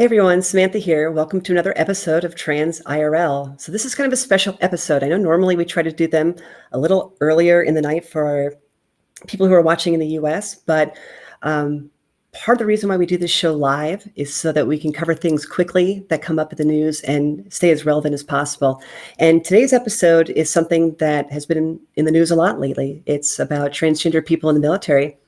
Hey everyone, Samantha here. Welcome to another episode of Trans IRL. So this is kind of a special episode. I know normally we try to do them a little earlier in the night for our people who are watching in the US, but part of the reason why we do this show live is so that we can cover things quickly that come up in the news and stay as relevant as possible. And today's episode is something that has been in the news a lot lately. It's about transgender people in the military.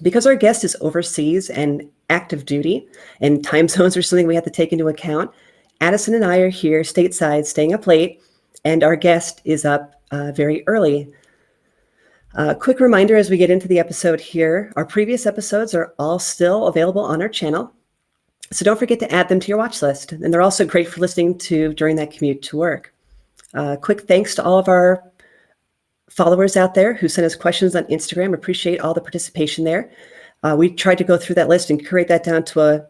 Because our guest is overseas and active duty, and time zones are something we have to take into account, Addison and I are here stateside, staying up late, and our guest is up very early. Quick reminder as we get into the episode here, our previous episodes are all still available on our channel, so don't forget to add them to your watch list. And they're also great for listening to during that commute to work. Quick thanks to all of our followers out there who sent us questions on Instagram. Appreciate all the participation there. We tried to go through that list and curate that down to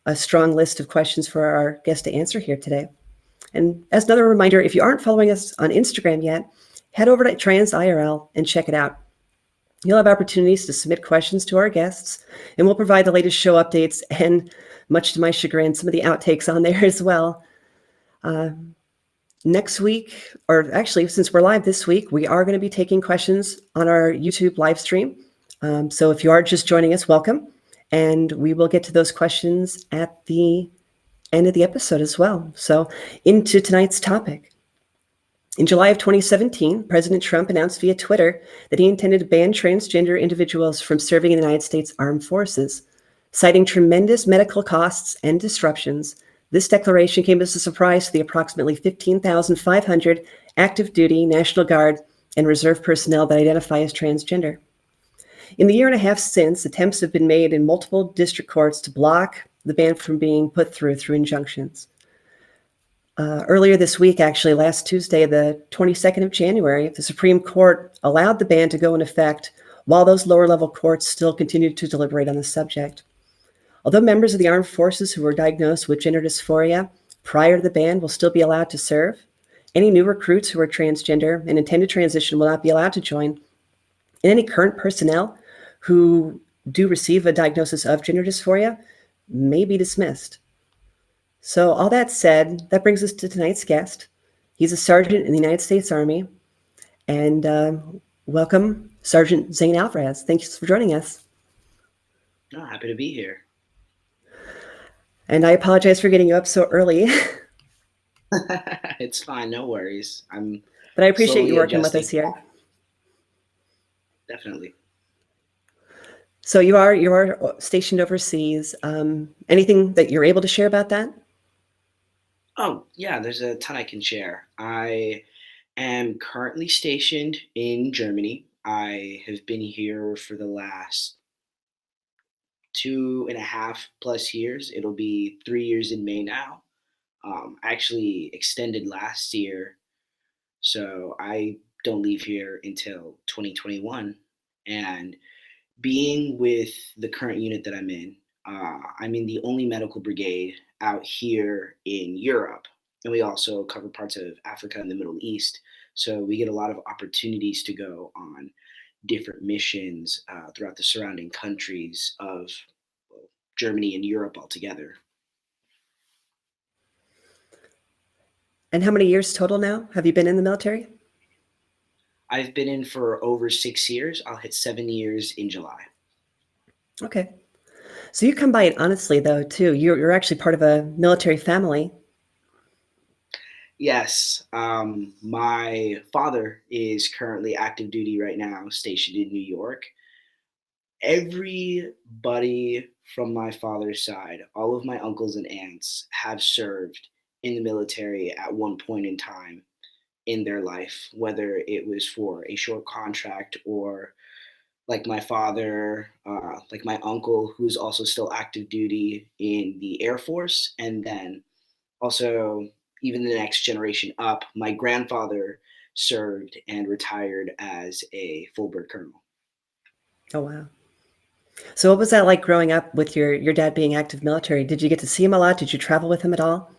a strong list of questions for our guest to answer here today. And as another reminder, if you aren't following us on Instagram yet, head over to Trans IRL and check it out. You'll have opportunities to submit questions to our guests, and we'll provide the latest show updates and, much to my chagrin, some of the outtakes on there as well. Next week, or actually, since we're live this week, we are going to be taking questions on our YouTube live stream. So if you are just joining us, welcome. And we will get to those questions at the end of the episode as well. So into tonight's topic. In July of 2017, President Trump announced via Twitter that he intended to ban transgender individuals from serving in the United States Armed Forces. Citing tremendous medical costs and disruptions, this declaration came as a surprise to the approximately 15,500 active duty National Guard and Reserve personnel that identify as transgender. In the year and a half since, attempts have been made in multiple district courts to block the ban from being put through injunctions. Earlier this week, actually last Tuesday, the 22nd of January, the Supreme Court allowed the ban to go in effect while those lower level courts still continued to deliberate on the subject. Although members of the armed forces who were diagnosed with gender dysphoria prior to the ban will still be allowed to serve, any new recruits who are transgender and intend to transition will not be allowed to join. And any current personnel who do receive a diagnosis of gender dysphoria may be dismissed. So all that said, that brings us to tonight's guest. He's a sergeant in the United States Army. And welcome, Sergeant Zane Alvarez. Thanks for joining us. Oh, happy to be here. And I apologize for getting you up so early. It's fine, no worries. But I appreciate you working with us here. Definitely. So you are stationed overseas. Anything that you're able to share about that? Oh, yeah, there's a ton I can share. I am currently stationed in Germany. I have been here for the last 2.5+ years. It'll be 3 years in May now. Actually extended last year, so I don't leave here until 2021. And being with the current unit that I'm in the only medical brigade out here in Europe, and we also cover parts of Africa and the Middle East. So we get a lot of opportunities to go on different missions throughout the surrounding countries of Germany and Europe altogether. And how many years total now have you been in the military? I've been in for over 6 years. I'll hit 7 years in July. Okay. So you come by it honestly, though, too. You're actually part of a military family. Yes, my father is currently active duty right now, stationed in New York. Everybody from my father's side, all of my uncles and aunts have served in the military at one point in time in their life, whether it was for a short contract or like my father, like my uncle, who's also still active duty in the Air Force. And then also, even the next generation up, my grandfather served and retired as a full bird colonel. Oh, wow. So what was that like growing up with your dad being active military? Did you get to see him a lot? Did you travel with him at all?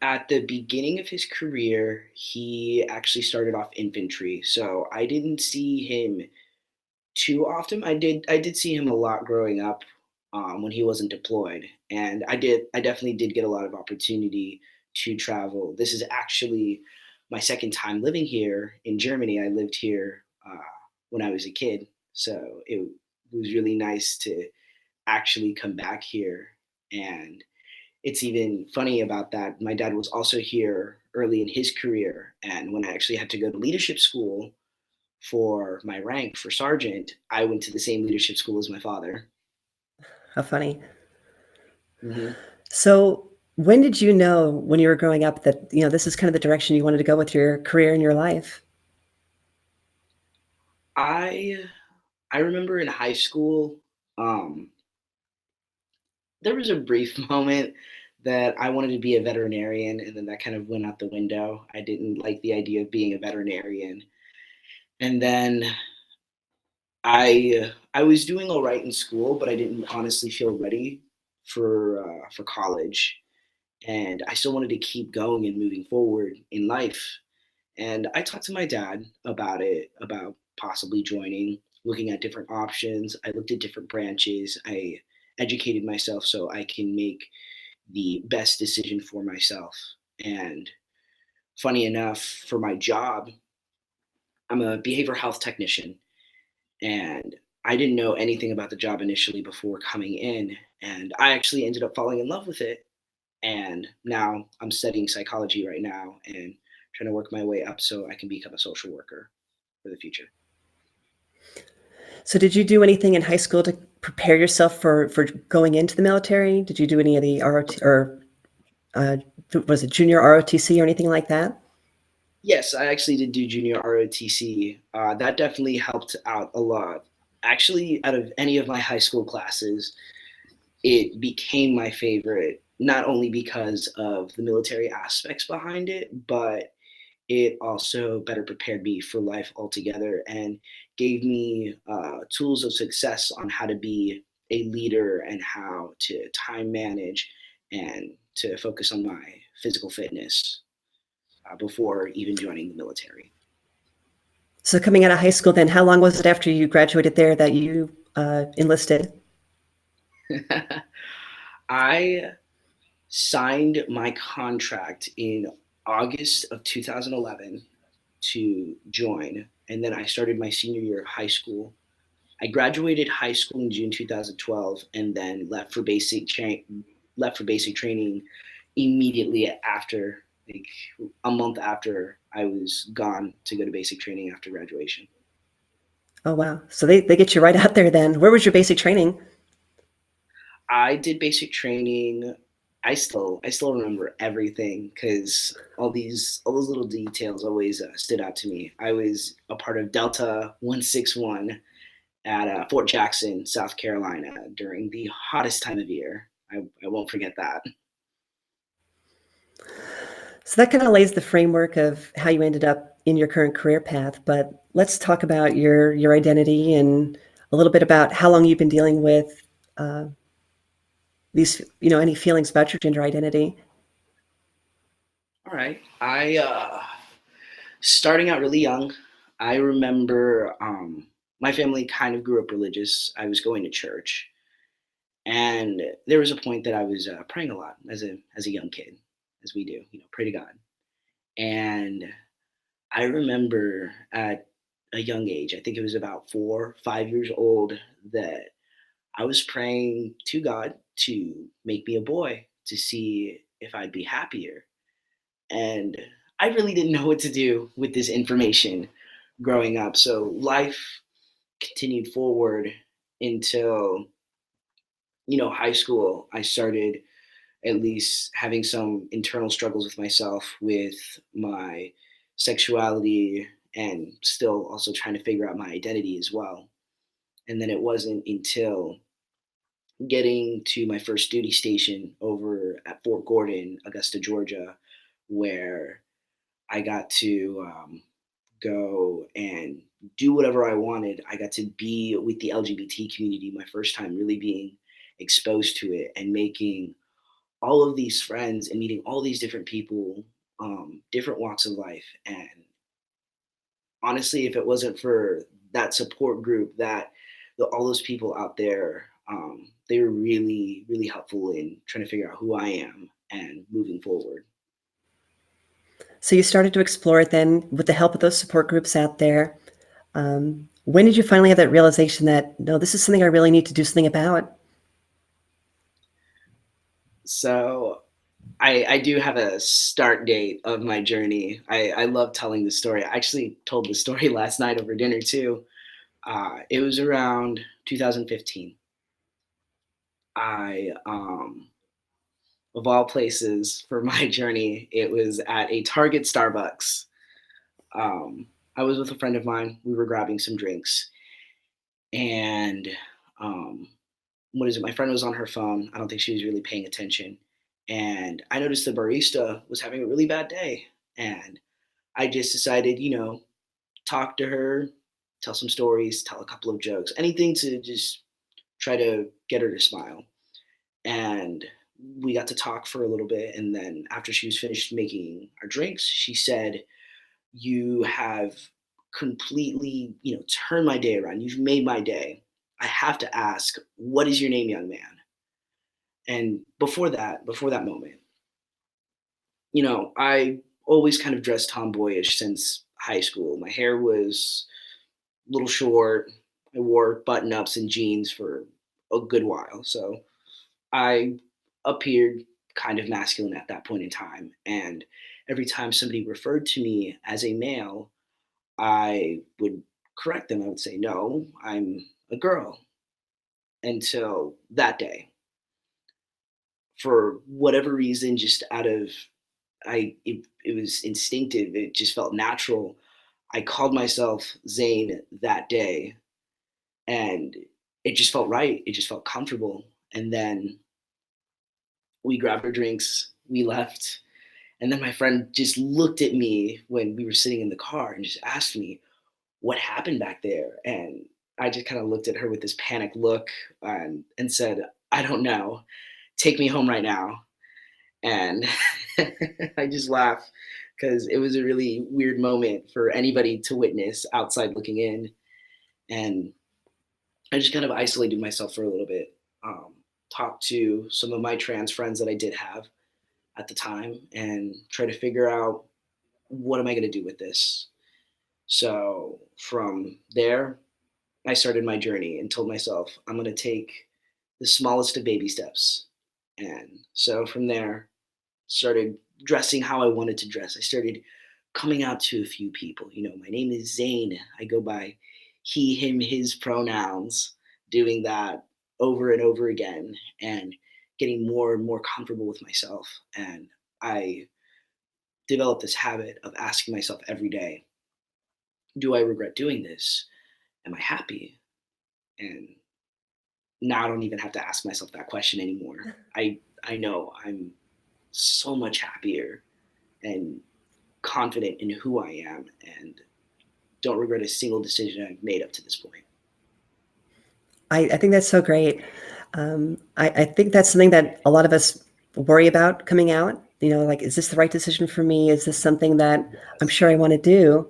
At the beginning of his career, he actually started off infantry, so I didn't see him too often. I did see him a lot growing up. when he wasn't deployed. And I definitely did get a lot of opportunity to travel. This is actually my second time living here in Germany. I lived here when I was a kid. So it was really nice to actually come back here. And it's even funny about that. My dad was also here early in his career. And when I actually had to go to leadership school for my rank for sergeant, I went to the same leadership school as my father. How funny. Hmm. So, when did you know when you were growing up that, this is kind of the direction you wanted to go with your career and your life? I I remember in high school, um, there was a brief moment that I wanted to be a veterinarian, and then that kind of went out the window. I didn't like the idea of being a veterinarian, and then I was doing all right in school, but I didn't honestly feel ready for college, and I still wanted to keep going and moving forward in life. And I talked to my dad about it, about possibly joining, looking at different options. I looked at different branches. I educated myself so I can make the best decision for myself. And funny enough, for my job, I'm a behavioral health technician, and I didn't know anything about the job initially before coming in. And I actually ended up falling in love with it. And now I'm studying psychology right now and trying to work my way up so I can become a social worker for the future. So, did you do anything in high school to prepare yourself for going into the military? Did you do any of the ROT or uh, was it junior ROTC or anything like that? Yes, I actually did do junior ROTC. That definitely helped out a lot. Actually, out of any of my high school classes, it became my favorite, not only because of the military aspects behind it, but it also better prepared me for life altogether and gave me tools of success on how to be a leader and how to time manage and to focus on my physical fitness before even joining the military. So, coming out of high school, then how long was it after you graduated there that you enlisted? I signed my contract in August of 2011 to join, and then I started my senior year of high school. I graduated high school in June 2012, and then left for basic training immediately after, like a month after I was gone to go to basic training after graduation. Oh wow! So they get you right out there. Then where was your basic training? I did basic training. I still remember everything because all those little details always stood out to me. I was a part of Delta 161 at Fort Jackson, South Carolina, during the hottest time of year. I won't forget that. So that kind of lays the framework of how you ended up in your current career path. But let's talk about your identity and a little bit about how long you've been dealing with uh, these, any feelings about your gender identity. All right. Starting out really young, I remember my family kind of grew up religious. I was going to church, and there was a point that I was praying a lot as a young kid, as we do, pray to God. And I remember at a young age, I think it was about 4, 5 years old, that I was praying to God to make me a boy to see if I'd be happier. And I really didn't know what to do with this information growing up. So life continued forward until, high school. I started at least having some internal struggles with myself, with my sexuality, and still also trying to figure out my identity as well. And then it wasn't until getting to my first duty station over at Fort Gordon, Augusta, Georgia, where I got to go and do whatever I wanted. I got to be with the LGBT community, my first time really being exposed to it and making all of these friends and meeting all these different people, different walks of life. And honestly, if it wasn't for that support group, all those people out there They were really, really helpful in trying to figure out who I am and moving forward. So you started to explore it then with the help of those support groups out there. When did you finally have that realization that, no, this is something I really need to do something about? So I do have a start date of my journey. I love telling the story. I actually told the story last night over dinner too. It was around 2015. I, of all places for my journey, it was at a Target Starbucks. Um, I was with a friend of mine. We were grabbing some drinks, and um, what is it? My friend was on her phone. I don't think she was really paying attention, and I noticed the barista was having a really bad day, and I just decided, talk to her, tell some stories, tell a couple of jokes, anything to just try to get her to smile. And we got to talk for a little bit. And then after she was finished making our drinks, she said, "You have completely, turned my day around. You've made my day. I have to ask, what is your name, young man?" And before that moment, I always kind of dressed tomboyish since high school. My hair was a little short. I wore button ups and jeans for a good while. So I appeared kind of masculine at that point in time. And every time somebody referred to me as a male, I would correct them. I would say, "No, I'm a girl." Until that day, for whatever reason, just out of it was instinctive. It just felt natural. I called myself Zane that day, and it just felt right. It just felt comfortable. And then we grabbed our drinks, we left, and then my friend just looked at me when we were sitting in the car and just asked me what happened back there. And I just kind of looked at her with this panicked look and said, "I don't know. Take me home right now." And I just laugh because it was a really weird moment for anybody to witness outside looking in. And I just kind of isolated myself for a little bit, talked to some of my trans friends that I did have at the time, and try to figure out, what am I going to do with this? So from there, I started my journey and told myself, I'm going to take the smallest of baby steps. And so from there, started dressing how I wanted to dress. I started coming out to a few people. My name is Zane. I go by he, him, his pronouns, doing that over and over again and getting more and more comfortable with myself. And I developed this habit of asking myself every day, do I regret doing this? Am I happy? And now I don't even have to ask myself that question anymore. I know I'm so much happier and confident in who I am, and don't regret a single decision I've made up to this point. I think that's so great. I think that's something that a lot of us worry about coming out. Like, is this the right decision for me? Is this something that I'm Yes. sure I want to do?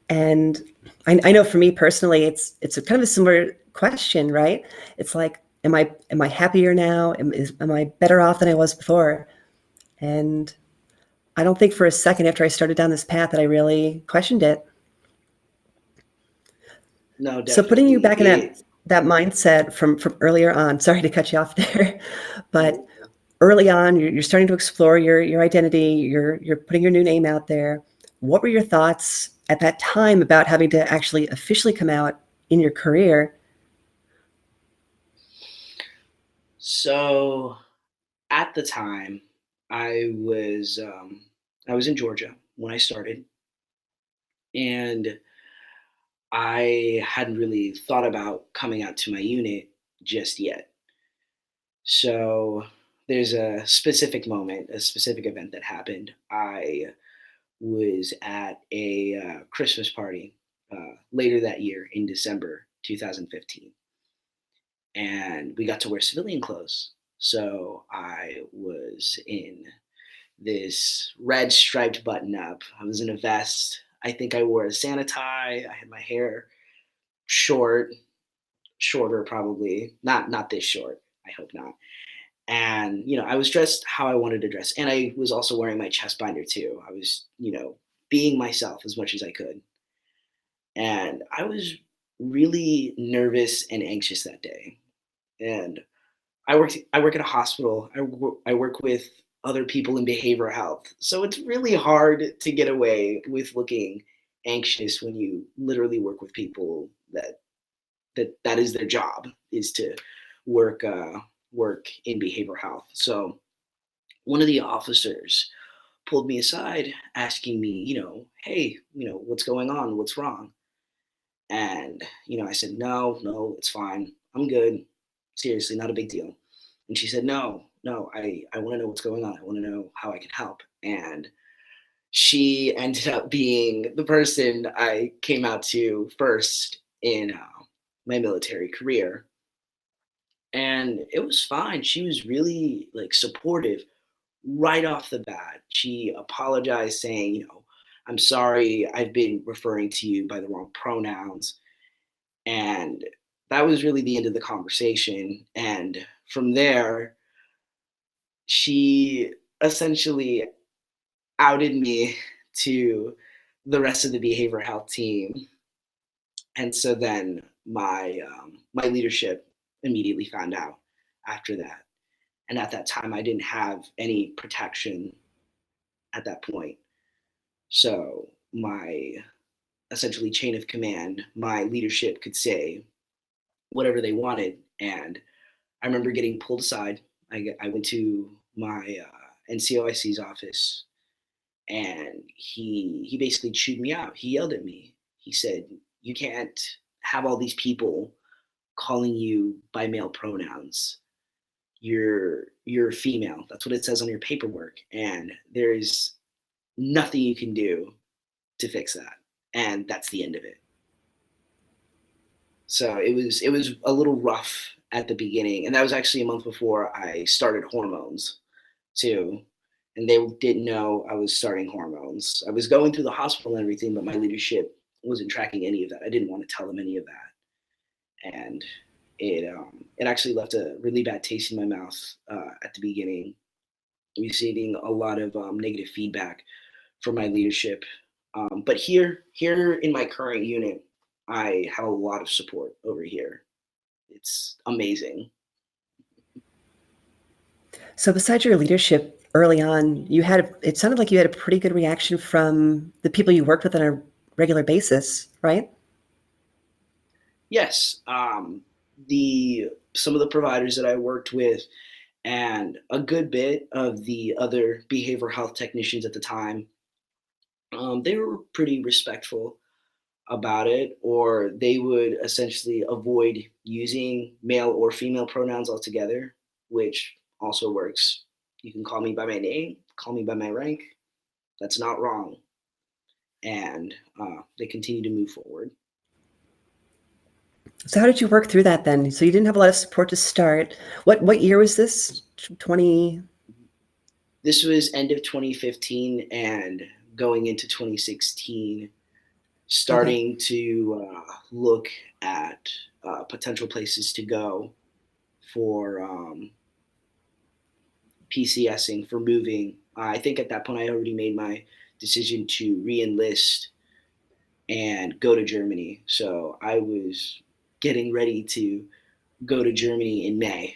And I know for me personally, it's a kind of a similar question, right? It's like, am I happier now? Am I better off than I was before? And I don't think for a second after I started down this path that I really questioned it. No, So putting you definitely. back in that mindset from earlier on, sorry to cut you off there, but No, early on, you're starting to explore your identity, you're putting your new name out there. What were your thoughts at that time about having to actually officially come out in your career? so at the time, I was um, I was in Georgia when I started, and I hadn't really thought about coming out to my unit just yet. So there's a specific moment, a specific event that happened. I was at a Christmas party later that year in December 2015, and we got to wear civilian clothes. So I was in this red striped button up. I was in a vest. I think I wore a Santa tie. I had my hair short, shorter, probably not this short. I hope not. And I was dressed how I wanted to dress, and I was also wearing my chest binder too. I was being myself as much as I could, and I was really nervous and anxious that day. And I work at a hospital. I work with other people in behavioral health. So it's really hard to get away with looking anxious when you literally work with people that is their job, is to work work in behavioral health. So one of the officers pulled me aside asking me, "Hey, what's going on? What's wrong?" And, I said, "No, no, it's fine. I'm good. Seriously, not a big deal." And she said, "No, no, I want to know what's going on. I want to know how I can help." And she ended up being the person I came out to first in my military career. And it was fine. She was really like supportive right off the bat. She apologized, saying, "I'm sorry, I've been referring to you by the wrong pronouns." And that was really the end of the conversation. And from there, she essentially outed me to the rest of the behavioral health team. And so then my leadership immediately found out after that. And at that time, I didn't have any protection at that point. So my essentially chain of command, my leadership could say whatever they wanted. And I remember getting pulled aside. I went to my NCOIC's office, and he basically chewed me out. He yelled at me. He said, "You can't have all these people calling you by male pronouns. You're female. That's what it says on your paperwork, and there's nothing you can do to fix that." And that's the end of it. So it was a little rough at the beginning, and that was actually a month before I started hormones too. And they didn't know I was starting hormones. I was going through the hospital and everything, but my leadership wasn't tracking any of that. I didn't want to tell them any of that, and it actually left a really bad taste in my mouth at the beginning, receiving a lot of negative feedback from my leadership. But here in my current unit, I have a lot of support over here. It's amazing. So besides your leadership early on, it sounded like you had a pretty good reaction from the people you worked with on a regular basis, right? Yes, the some of the providers that I worked with and a good bit of the other behavioral health technicians at the time, they were pretty respectful about it, or they would essentially avoid using male or female pronouns altogether, which also works. You can call me by my name, call me by my rank. That's not wrong. And they continue to move forward. So how did you work through that then? So you didn't have a lot of support to start. What year was this? 20. This was end of 2015 and going into 2016, Okay. starting to look at potential places to go for PCSing, for moving. I think at that point I already made my decision to re-enlist and go to Germany. So I was getting ready to go to Germany in May.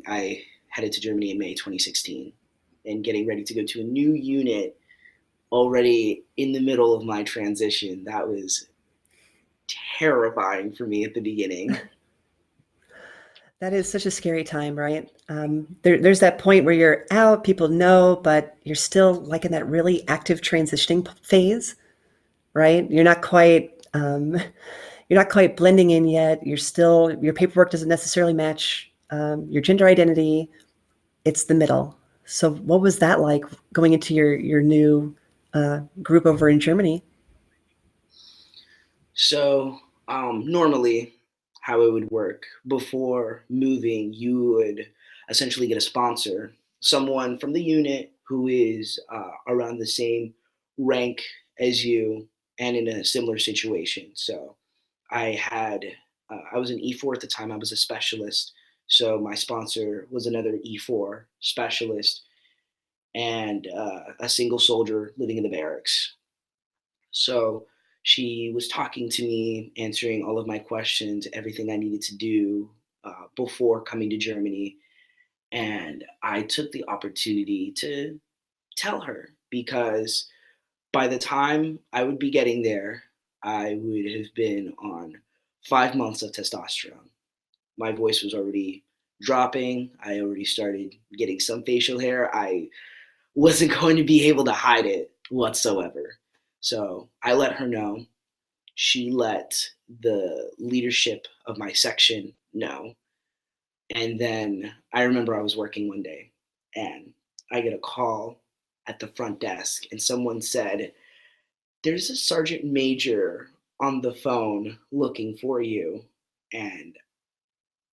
I headed to Germany in May 2016 and getting ready to go to a new unit already in the middle of my transition. That was terrifying for me at the beginning. That is such a scary time, right? There's that point where you're out, people know, but you're still like in that really active transitioning phase, right? You're not quite blending in yet. Your paperwork doesn't necessarily match your gender identity. It's the middle. So what was that like going into your new group over in Germany? So, normally, how it would work before moving, you would essentially get a sponsor, someone from the unit who is around the same rank as you and in a similar situation. So, I had I was an E4 at the time. I was a specialist. So my sponsor was another E4 specialist and a single soldier living in the barracks. So she was talking to me, answering all of my questions, everything I needed to do before coming to Germany. And I took the opportunity to tell her because by the time I would be getting there, I would have been on 5 months of testosterone. My voice was already dropping. I already started getting some facial hair. I wasn't going to be able to hide it whatsoever. So I let her know. She let the leadership of my section know. And then I remember I was working one day and I get a call at the front desk, and someone said, "There's a sergeant major on the phone looking for you." And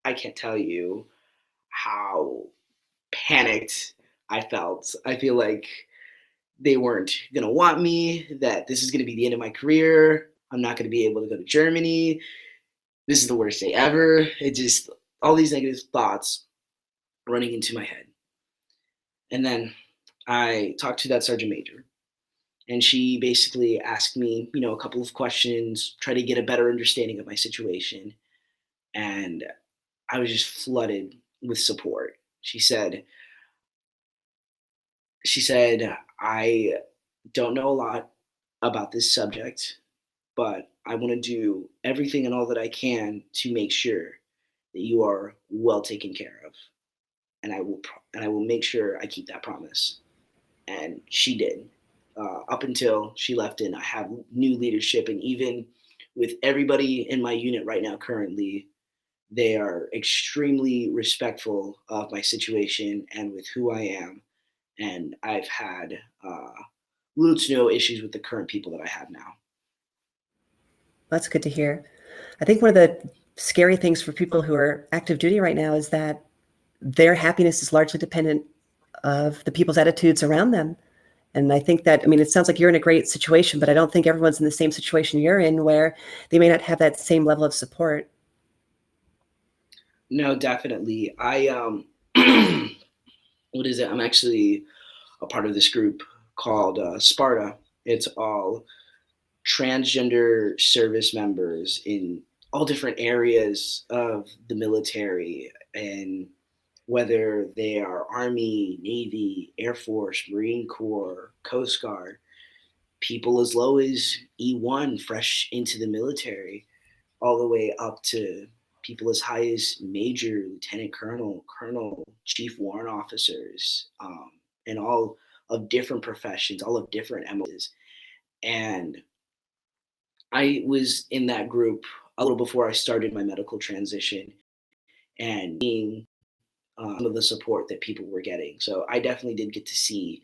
I can't tell you how panicked I felt. I feel like they weren't going to want me, that this is going to be the end of my career. I'm not going to be able to go to Germany. This is the worst day ever. It just, all these negative thoughts running into my head. And then I talked to that sergeant major, and she basically asked me, a couple of questions, try to get a better understanding of my situation. And I was just flooded with support. She said, "I don't know a lot about this subject, but I want to do everything and all that I can to make sure that you are well taken care of, and I will make sure I keep that promise." And she did. Up until she left, and I have new leadership, and even with everybody in my unit right now, currently, they are extremely respectful of my situation and with who I am. And I've had little to no issues with the current people that I have now. That's good to hear. I think one of the scary things for people who are active duty right now is that their happiness is largely dependent of the people's attitudes around them. And I think that, I mean, it sounds like you're in a great situation, but I don't think everyone's in the same situation you're in where they may not have that same level of support. No, definitely. What is it? I'm actually a part of this group called Sparta. It's all transgender service members in all different areas of the military, and whether they are Army, Navy, Air Force, Marine Corps, Coast Guard, people as low as E1 fresh into the military, all the way up to people as high as major, lieutenant colonel, chief warrant officers, and all of different professions, all of different MOs. And I was in that group a little before I started my medical transition, and being some of the support that people were getting. So I definitely did get to see,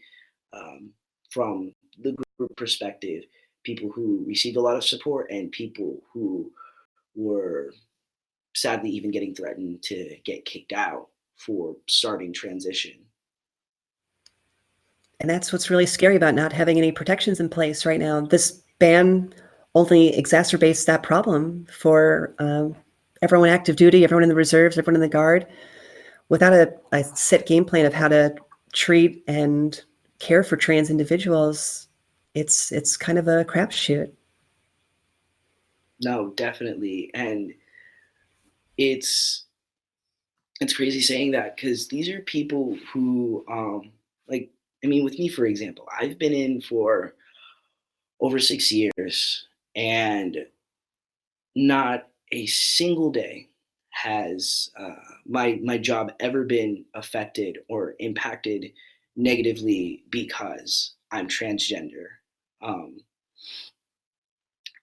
from the group perspective, people who received a lot of support and people who were sadly even getting threatened to get kicked out for starting transition. And that's what's really scary about not having any protections in place right now. This ban only exacerbates that problem for everyone active duty, everyone in the reserves, everyone in the guard. Without a set game plan of how to treat and care for trans individuals, it's kind of a crapshoot. No, definitely. And it's it's crazy saying that because these are people who, like, I mean, with me, for example, I've been in for over 6 years, and not a single day has my job ever been affected or impacted negatively because I'm transgender. Um,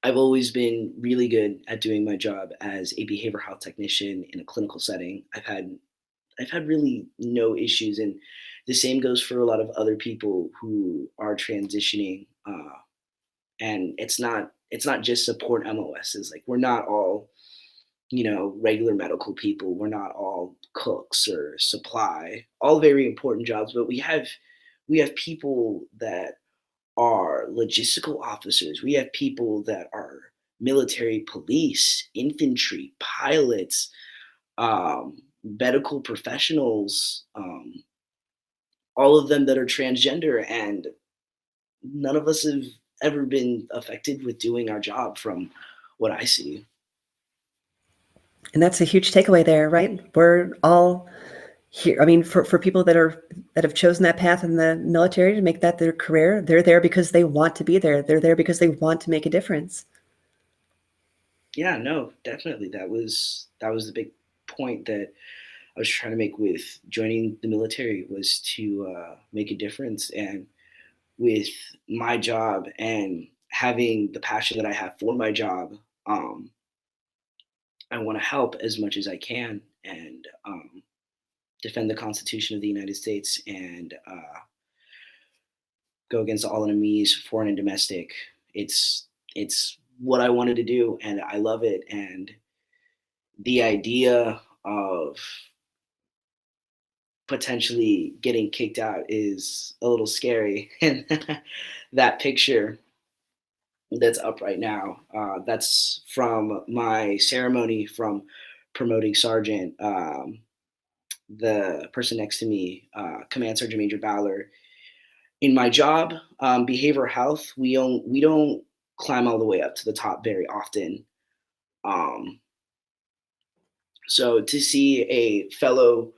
I've always been really good at doing my job as a behavioral health technician in a clinical setting. I've had really no issues, and the same goes for a lot of other people who are transitioning. And it's not just support MOSs. Like, we're not all regular medical people. We're not all cooks or supply. All very important jobs, but we have people that are logistical officers. We have people that are military police, infantry, pilots, medical professionals, all of them that are transgender, and none of us have ever been affected with doing our job from what I see. And that's a huge takeaway there, right? We're all here. I mean, for people that have chosen that path in the military to make that their career, they're there because they want to be there. They're there because they want to make a difference. Yeah, no, definitely. That was the big point that I was trying to make with joining the military, was to make a difference. And with my job and having the passion that I have for my job, um, I want to help as much as I can, and defend the Constitution of the United States, and go against all enemies, foreign and domestic. It's what I wanted to do, and I love it. And the idea of potentially getting kicked out is a little scary. And that picture that's up right now, that's from my ceremony from promoting sergeant. The person next to me, Command Sergeant Major Ballard. In my job, behavioral health, we don't climb all the way up to the top very often. Um, so to see a fellow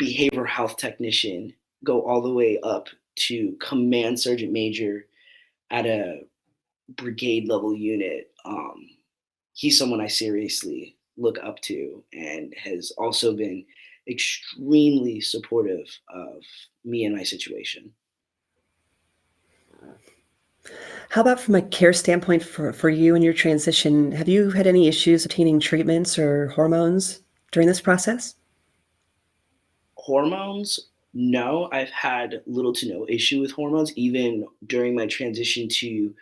behavioral health technician go all the way up to command sergeant major at a brigade level unit, he's someone I seriously look up to, and has also been extremely supportive of me and my situation. How about from a care standpoint for you and your transition? Have you had any issues obtaining treatments or hormones during this process? Hormones, no, I've had little to no issue with hormones. Even during my transition to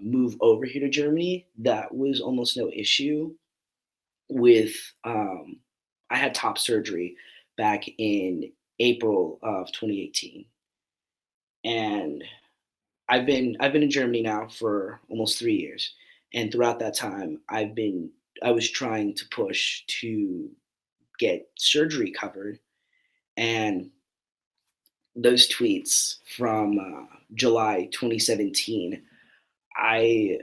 move over here to Germany, that was almost no issue. With I had top surgery back in April of 2018, and I've been in Germany now for almost 3 years, and throughout that time, I was trying to push to get surgery covered, and those tweets from July 2017, I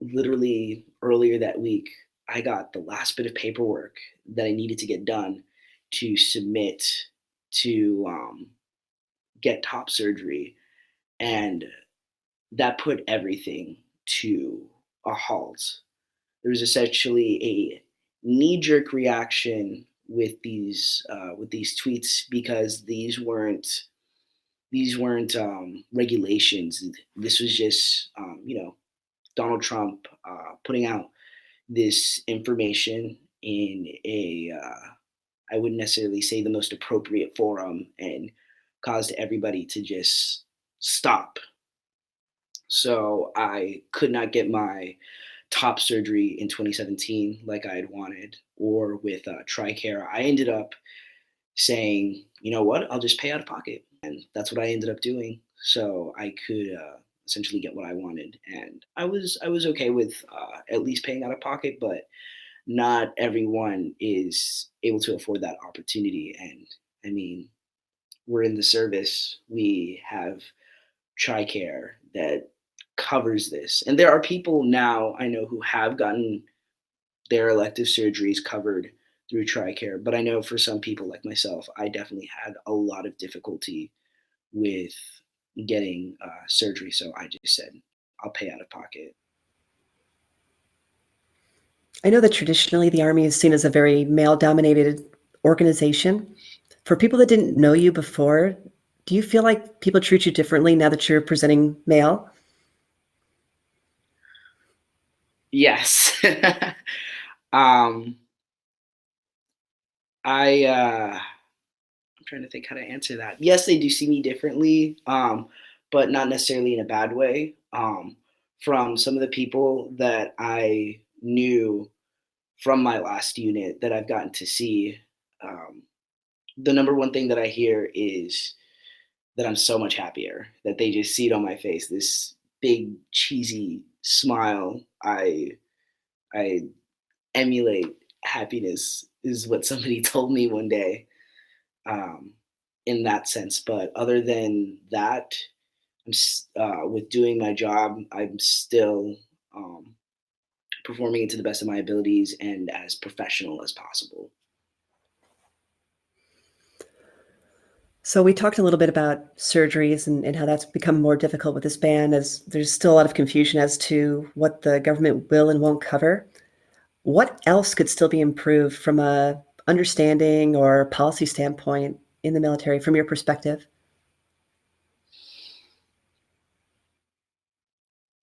literally earlier that week, I got the last bit of paperwork that I needed to get done to submit to get top surgery. And that put everything to a halt. There was essentially a knee-jerk reaction with these tweets, because these weren't regulations. This was just, Donald Trump putting out this information in a, I wouldn't necessarily say the most appropriate forum, and caused everybody to just stop. So I could not get my top surgery in 2017 like I had wanted, or with TRICARE. I ended up saying, you know what, I'll just pay out of pocket. And that's what I ended up doing. So I could essentially get what I wanted. And I was okay with at least paying out of pocket, but not everyone is able to afford that opportunity. And I mean, we're in the service, we have TRICARE that covers this. And there are people now I know who have gotten their elective surgeries covered through TRICARE. But I know for some people like myself, I definitely had a lot of difficulty with getting surgery. So I just said, I'll pay out of pocket. I know that traditionally the Army is seen as a very male-dominated organization. For people that didn't know you before, do you feel like people treat you differently now that you're presenting male? Yes. um, I'm trying to think how to answer that. Yes, they do see me differently, but not necessarily in a bad way. From some of the people that I knew from my last unit that I've gotten to see, um, the number one thing that I hear is that I'm so much happier, that they just see it on my face, this big cheesy smile. I emulate happiness is what somebody told me one day, um, in that sense. But other than that, with doing my job, I'm still um, performing it to the best of my abilities and as professional as possible. So we talked a little bit about surgeries and how that's become more difficult with this ban, as there's still a lot of confusion as to what the government will and won't cover. What else could still be improved from a understanding or policy standpoint in the military from your perspective?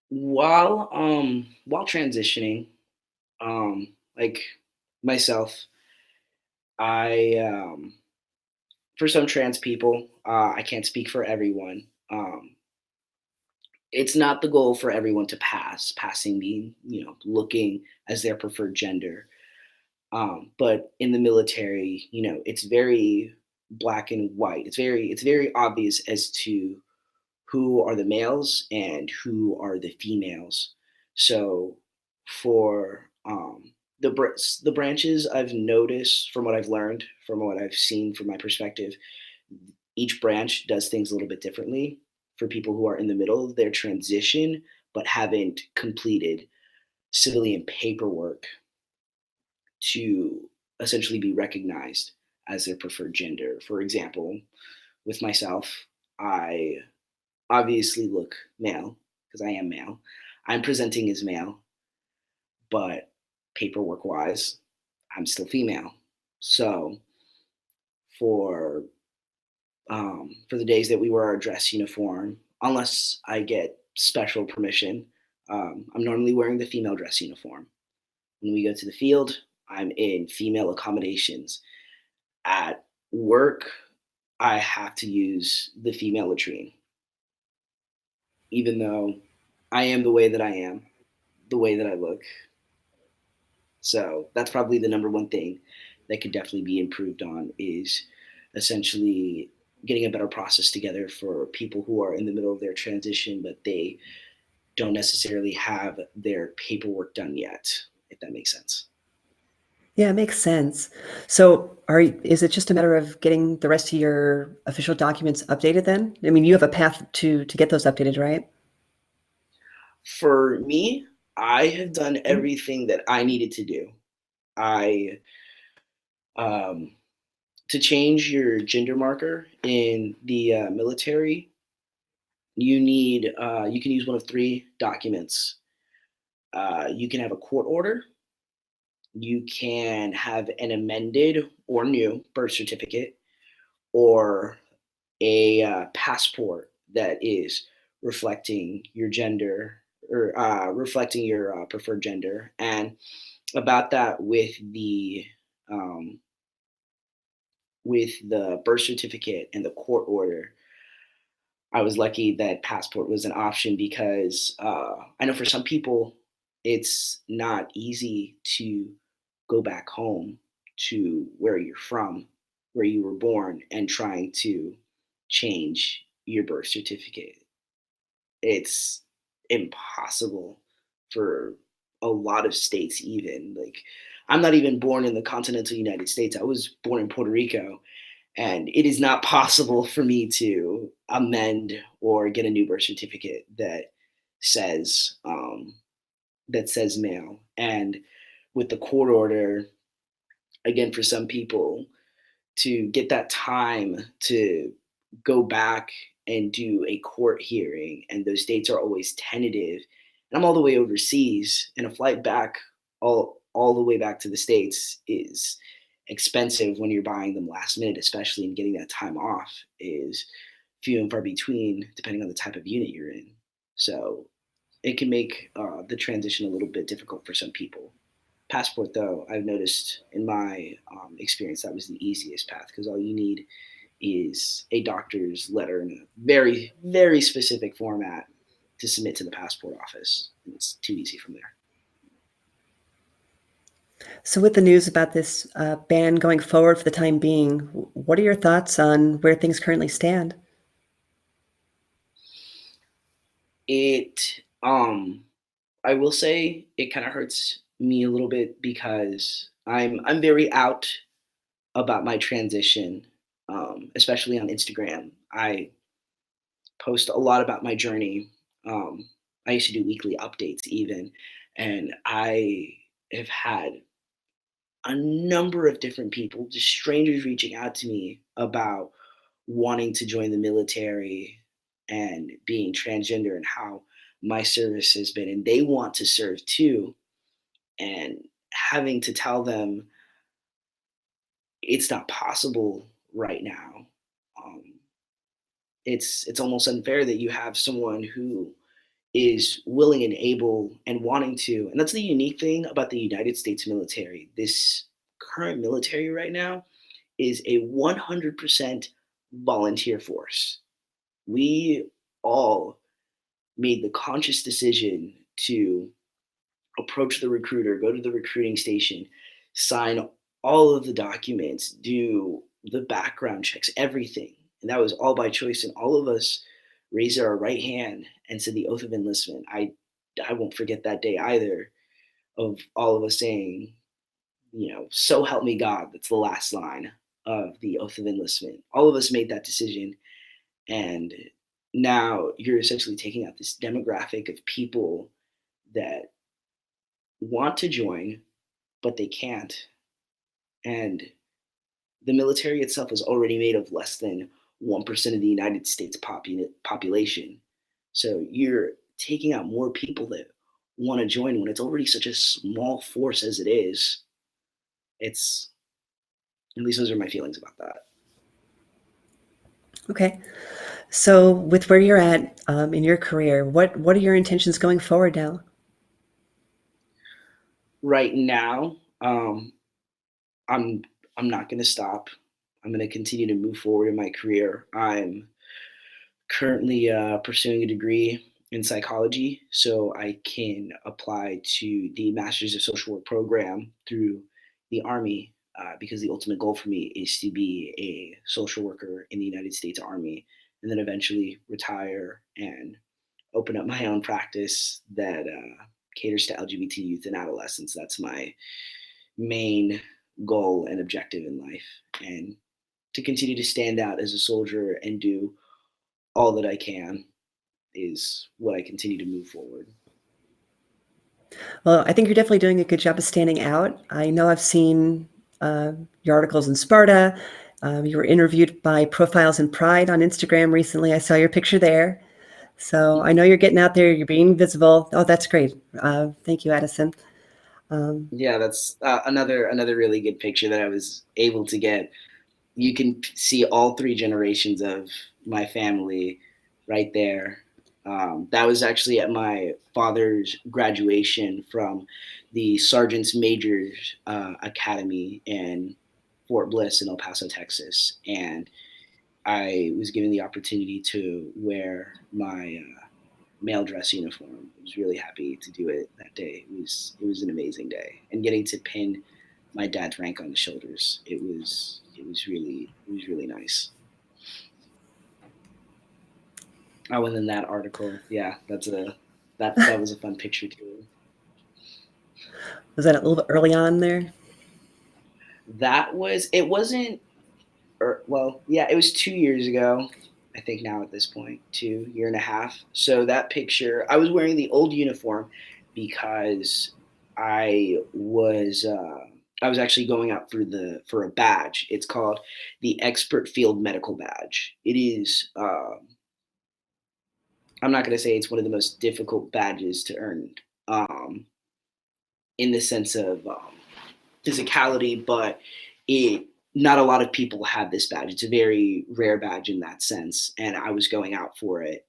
While transitioning, like myself, I for some trans people, I can't speak for everyone. It's not the goal for everyone to pass. Passing being, looking as their preferred gender. But in the military, it's very black and white. It's very obvious as to who are the males and who are the females. So for the branches I've noticed from what I've learned, from what I've seen from my perspective, each branch does things a little bit differently for people who are in the middle of their transition but haven't completed civilian paperwork to essentially be recognized as their preferred gender. For example, with myself, I obviously look male because I am male. I'm presenting as male, but paperwork wise, I'm still female. So for for the days that we wear our dress uniform, unless I get special permission, I'm normally wearing the female dress uniform. When we go to the field, I'm in female accommodations. At work, I have to use the female latrine, even though I am the way that I am, the way that I look. So that's probably the number one thing that could definitely be improved on is essentially getting a better process together for people who are in the middle of their transition, but they don't necessarily have their paperwork done yet, if that makes sense. Yeah, it makes sense. So, is it just a matter of getting the rest of your official documents updated then? I mean, you have a path to get those updated, right? For me, I have done Mhm. everything that I needed to do. I um, to change your gender marker in the military, you can use one of three documents. You can have a court order, you can have an amended or new birth certificate, or a passport that is reflecting your gender or reflecting your preferred gender. And about that, um, with the birth certificate and the court order, I was lucky that passport was an option because I know for some people it's not easy to go back home to where you're from, where you were born, and trying to change your birth certificate. It's impossible for a lot of states, even. Like, I'm not even born in the continental United States. I was born in Puerto Rico, and it is not possible for me to amend or get a new birth certificate says um, that says male. And with the court order, again, for some people, to get that time to go back and do a court hearing, and those dates are always tentative. And I'm all the way overseas, and a flight back all the way back to the states is expensive when you're buying them last minute, especially, and getting that time off is few and far between, depending on the type of unit you're in. So it can make the transition a little bit difficult for some people. Passport, though, I've noticed in my experience that was the easiest path because all you need is a doctor's letter in a very, very specific format to submit to the passport office. And it's too easy from there. So, with the news about this ban going forward for the time being, what are your thoughts on where things currently stand? It, I will say, it kind of hurts me a little bit because I'm very out about my transition, especially on Instagram. I post a lot about my journey. I used to do weekly updates even, and I have had a number of different people, just strangers reaching out to me about wanting to join the military and being transgender and how my service has been, and they want to serve too, and having to tell them it's not possible right now. Um, it's almost unfair that you have someone who is willing and able and wanting to, and that's the unique thing about the United States military. This current military right now is a 100% volunteer force. We all made the conscious decision to approach the recruiter, go to the recruiting station, sign all of the documents, do the background checks, everything. And that was all by choice. And all of us raised our right hand and said the oath of enlistment. I won't forget that day either, of all of us saying, so help me God. That's the last line of the oath of enlistment. All of us made that decision. And now you're essentially taking out this demographic of people that want to join, but they can't. And the military itself is already made of less than 1% of the United States population. So you're taking out more people that want to join when it's already such a small force as it is. It's, at least those are my feelings about that. Okay. So, with where you're at in your career, what are your intentions going forward now? Right now, I'm I'm not going to stop. I'm going to continue to move forward in my career. I'm currently pursuing a degree in psychology so I can apply to the Masters of Social Work program through the Army because the ultimate goal for me is to be a social worker in the United States Army and then eventually retire and open up my own practice that caters to LGBT youth and adolescents. That's my main goal and objective in life. And to continue to stand out as a soldier and do all that I can is what I continue to move forward. Well, I think you're definitely doing a good job of standing out. I know I've seen your articles in Sparta. You were interviewed by Profiles in Pride on Instagram recently. I saw your picture there. So I know you're getting out there. You're being visible. Oh, that's great. Thank you, Addison. Yeah, that's another really good picture that I was able to get. You can see all three generations of my family right there. That was actually at my father's graduation from the Sergeant's Majors Academy in Fort Bliss in El Paso, Texas, and I was given the opportunity to wear my male dress uniform. I was really happy to do it that day. It was an amazing day, and getting to pin my dad's rank on the shoulders. It was really nice. Oh, and then that article, yeah, that was a fun picture too. Was that a little bit early on there? It wasn't well, yeah, it was 2 years ago. I think now at this point, 2 year and a half. So that picture, I was wearing the old uniform because I was uh, I was actually going out for a badge. It's called the Expert Field Medical Badge. It is. I'm not going to say it's one of the most difficult badges to earn, um, in the sense of physicality, but it not a lot of people have this badge. It's a very rare badge in that sense, and I was going out for it.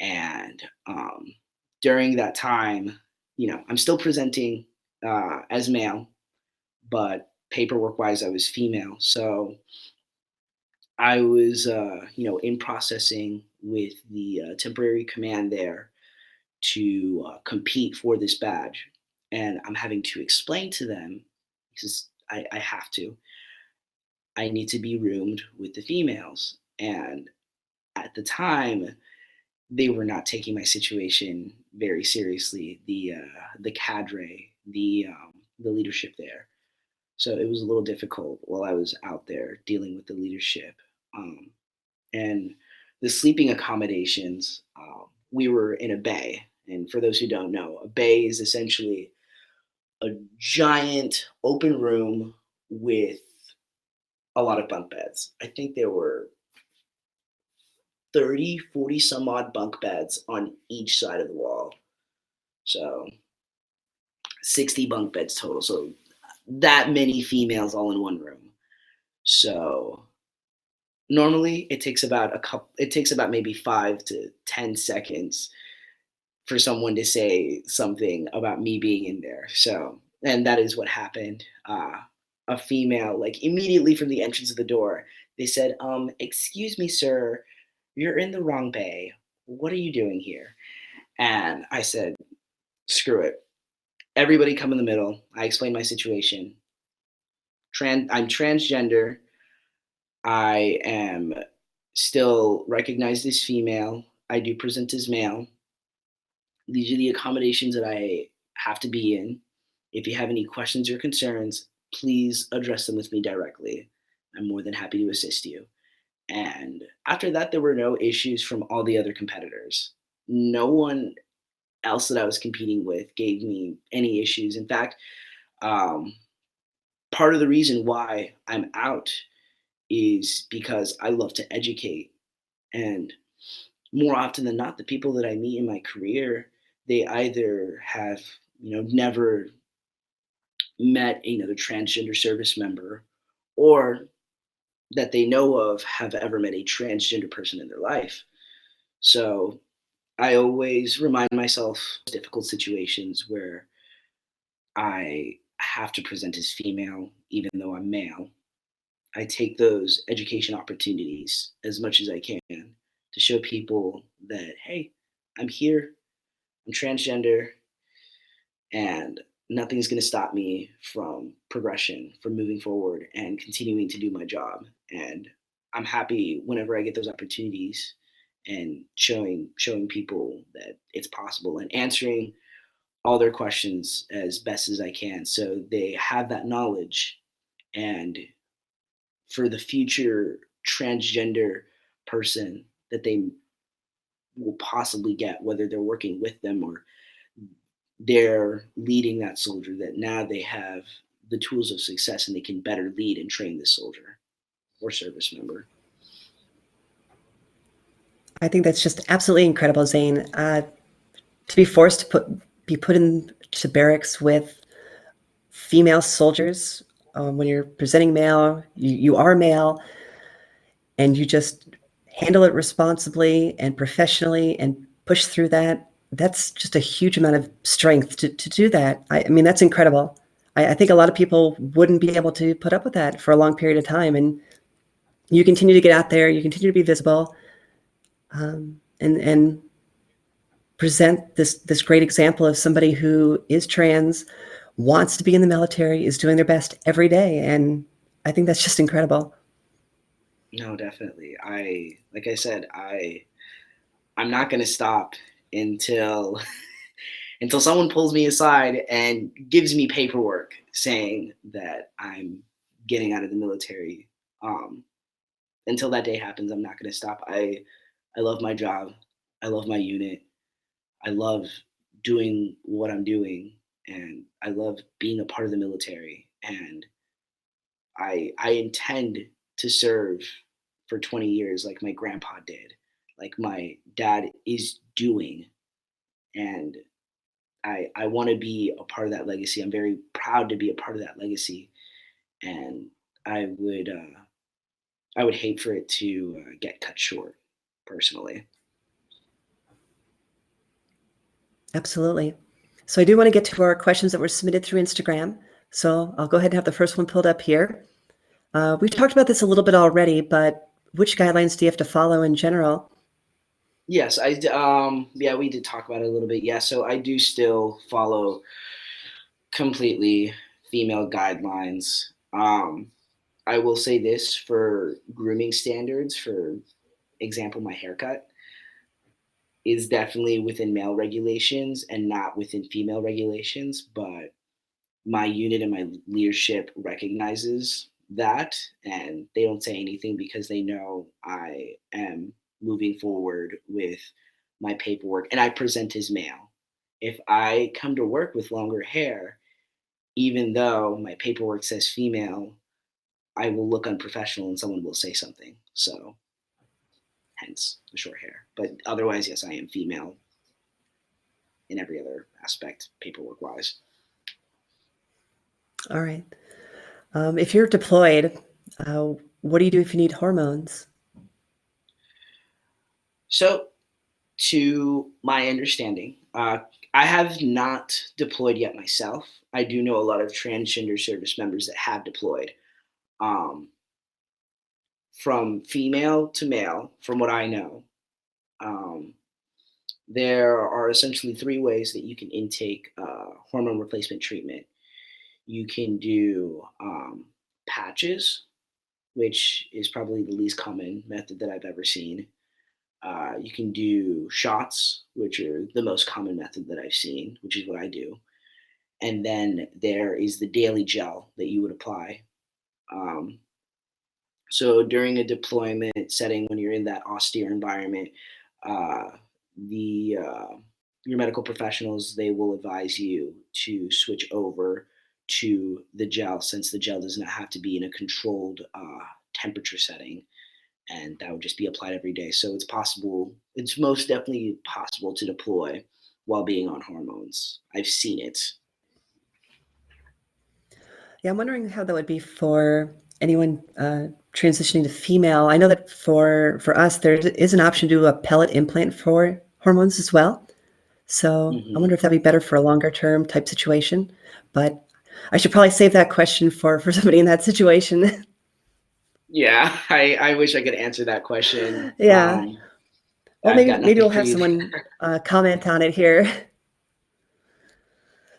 And during that time, I'm still presenting as male, but paperwork wise, I was female. So I was, in processing with the temporary command there to compete for this badge. And I'm having to explain to them, because I have to, I need to be roomed with the females. And at the time, they were not taking my situation very seriously. The cadre the leadership there. So it was a little difficult while I was out there dealing with the leadership. Um, and the sleeping accommodations, we were in a bay. And for those who don't know, a bay is essentially a giant open room with a lot of bunk beds. I think there were 30, 40 some odd bunk beds on each side of the wall. So 60 bunk beds total. So that many females all in one room. So normally it takes about maybe 5 to 10 seconds for someone to say something about me being in there. So, and that is what happened. A female, like immediately from the entrance of the door, they said, excuse me, sir, you're in the wrong bay. What are you doing here? And I said, screw it. Everybody come in the middle. I explained my situation. I'm transgender. I am still recognized as female. I do present as male. These are the accommodations that I have to be in. If you have any questions or concerns, please address them with me directly. I'm more than happy to assist you. And after that, there were no issues from all the other competitors. No one else that I was competing with gave me any issues. In fact, um, part of the reason why I'm out is because I love to educate. And more often than not, the people that I meet in my career, they either have, never met another transgender service member, or that they know of have ever met a transgender person in their life. So I always remind myself of difficult situations where I have to present as female, even though I'm male. I take those education opportunities as much as I can to show people that, hey, I'm here, I'm transgender, and nothing's going to stop me from progression, from moving forward and continuing to do my job. And I'm happy whenever I get those opportunities and showing people that it's possible and answering all their questions as best as I can so they have that knowledge. And for the future transgender person that they will possibly get, whether they're working with them or they're leading that soldier, that now they have the tools of success and they can better lead and train this soldier or service member. I think that's just absolutely incredible, Zane. To be forced to be put into barracks with female soldiers when you're presenting male, you are male, and you just handle it responsibly and professionally and push through that. That's just a huge amount of strength to do that. I mean, that's incredible. I think a lot of people wouldn't be able to put up with that for a long period of time. And you continue to get out there, you continue to be visible, and present this great example of somebody who is trans, wants to be in the military, is doing their best every day. And I think that's just incredible. No, definitely. Like I said, I'm not going to stop until until someone pulls me aside and gives me paperwork saying that I'm getting out of the military. Um, until that day happens, I'm not going to stop. I love my job. I love my unit. I love doing what I'm doing, and I love being a part of the military. And I intend to serve for 20 years, like my grandpa did, like my dad is doing, and I want to be a part of that legacy. I'm very proud to be a part of that legacy, and I would uh, I would hate for it to get cut short, personally. Absolutely. So I do want to get to our questions that were submitted through Instagram. So I'll go ahead and have the first one pulled up here. We talked about this a little bit already, but which guidelines do you have to follow in general? Yes, yeah, we did talk about it a little bit. Yeah, so I do still follow completely female guidelines. I will say this for grooming standards, for example, my haircut is definitely within male regulations and not within female regulations. But my unit and my leadership recognizes that, and they don't say anything because they know I am moving forward with my paperwork and I present as male. If I come to work with longer hair, even though my paperwork says female, I will look unprofessional and someone will say something. So, hence the short hair. But otherwise, yes, I am female in every other aspect, paperwork wise. All right. If you're deployed, what do you do if you need hormones? So, to my understanding, I have not deployed yet myself. I do know a lot of transgender service members that have deployed. Um, from female to male, from what I know, um, there are essentially three ways that you can intake hormone replacement treatment. You can do patches, which is probably the least common method that I've ever seen. You can do shots, which are the most common method that I've seen, which is what I do. And then there is the daily gel that you would apply. Um, so during a deployment setting, when you're in that austere environment, uh, the your medical professionals, they will advise you to switch over to the gel, since the gel does not have to be in a controlled temperature setting, and that would just be applied every day. So it's possible, it's most definitely possible to deploy while being on hormones. I've seen it. Yeah, I'm wondering how that would be for anyone transitioning to female. I know that for us, there is an option to do a pellet implant for hormones as well. So I Hmm. wonder if that'd be better for a longer term type situation. But I should probably save that question for somebody in that situation. Yeah, I wish I could answer that question. Yeah. Well, I've maybe got maybe nothing we'll for have you someone there. comment on it here.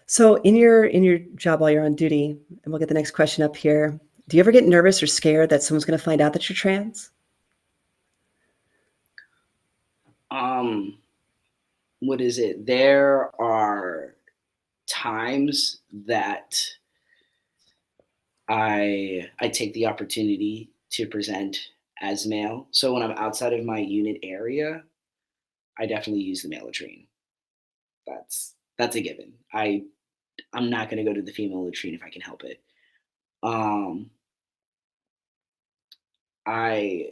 So in your job while you're on duty, and we'll get the next question up here. Do you ever get nervous or scared that someone's going to find out that you're trans? um, what is it? There are times that I take the opportunity to present as male. So when I'm outside of my unit area, I definitely use the male latrine. That's a given. I'm not going to go to the female latrine if I can help it. Um, I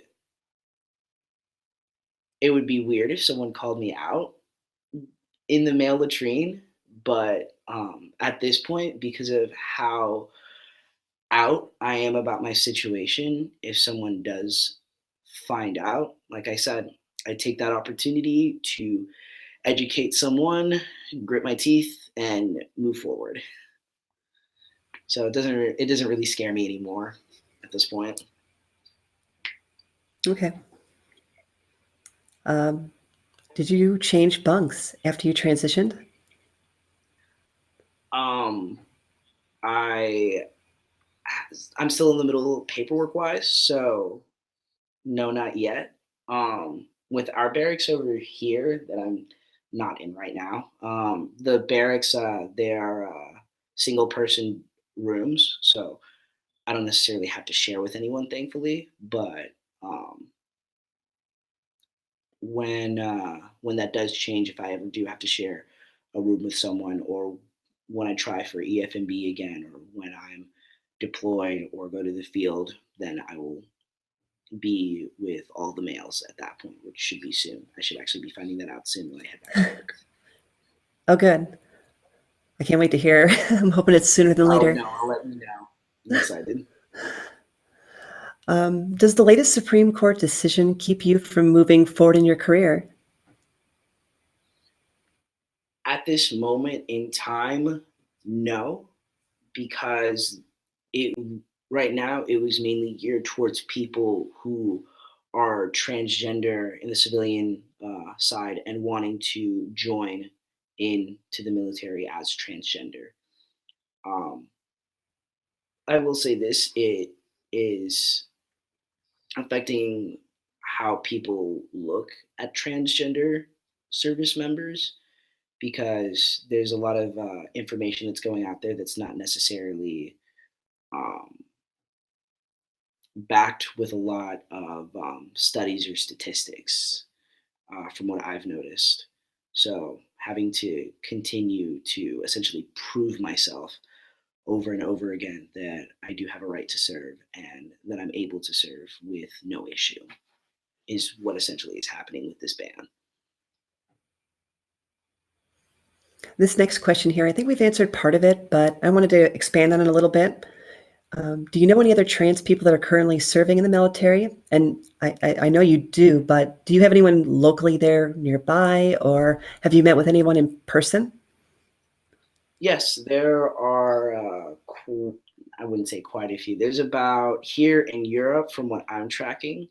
It would be weird if someone called me out in the male latrine, but at this point, because of how out I am about my situation, if someone does find out, like I said, I take that opportunity to educate someone, grit my teeth, and move forward. So it doesn't really scare me anymore at this point. Okay. Um, did you change bunks after you transitioned? Um, I I'm still in the middle paperwork wise, so no, not yet. With our barracks over here that I'm not in right now, the barracks they are single person rooms, so I don't necessarily have to share with anyone, thankfully. But um, when that does change, if I ever do have to share a room with someone, or when I try for EFMB again, or when I'm deployed or go to the field, then I will be with all the males at that point, which should be soon. I should actually be finding that out soon when I head back to work. Oh, good. I can't wait to hear. I'm hoping it's sooner than Oh later. no, I'll let you know. I'm excited. Does the latest Supreme Court decision keep you from moving forward in your career? At this moment in time, no, because it right now it was mainly geared towards people who are transgender in the civilian side and wanting to join into the military as transgender. Um, I will say this: it is affecting how people look at transgender service members, because there's a lot of information that's going out there that's not necessarily um, backed with a lot of studies or statistics, from what I've noticed. So having to continue to essentially prove myself over and over again that I do have a right to serve and that I'm able to serve with no issue is what essentially is happening with this ban. This next question here, I think we've answered part of it, but I wanted to expand on it a little bit. Do you know any other trans people that are currently serving in the military? And I know you do, but do you have anyone locally there nearby, or have you met with anyone in person? Yes, there are, I wouldn't say quite a few. There's about here in Europe, from what I'm tracking,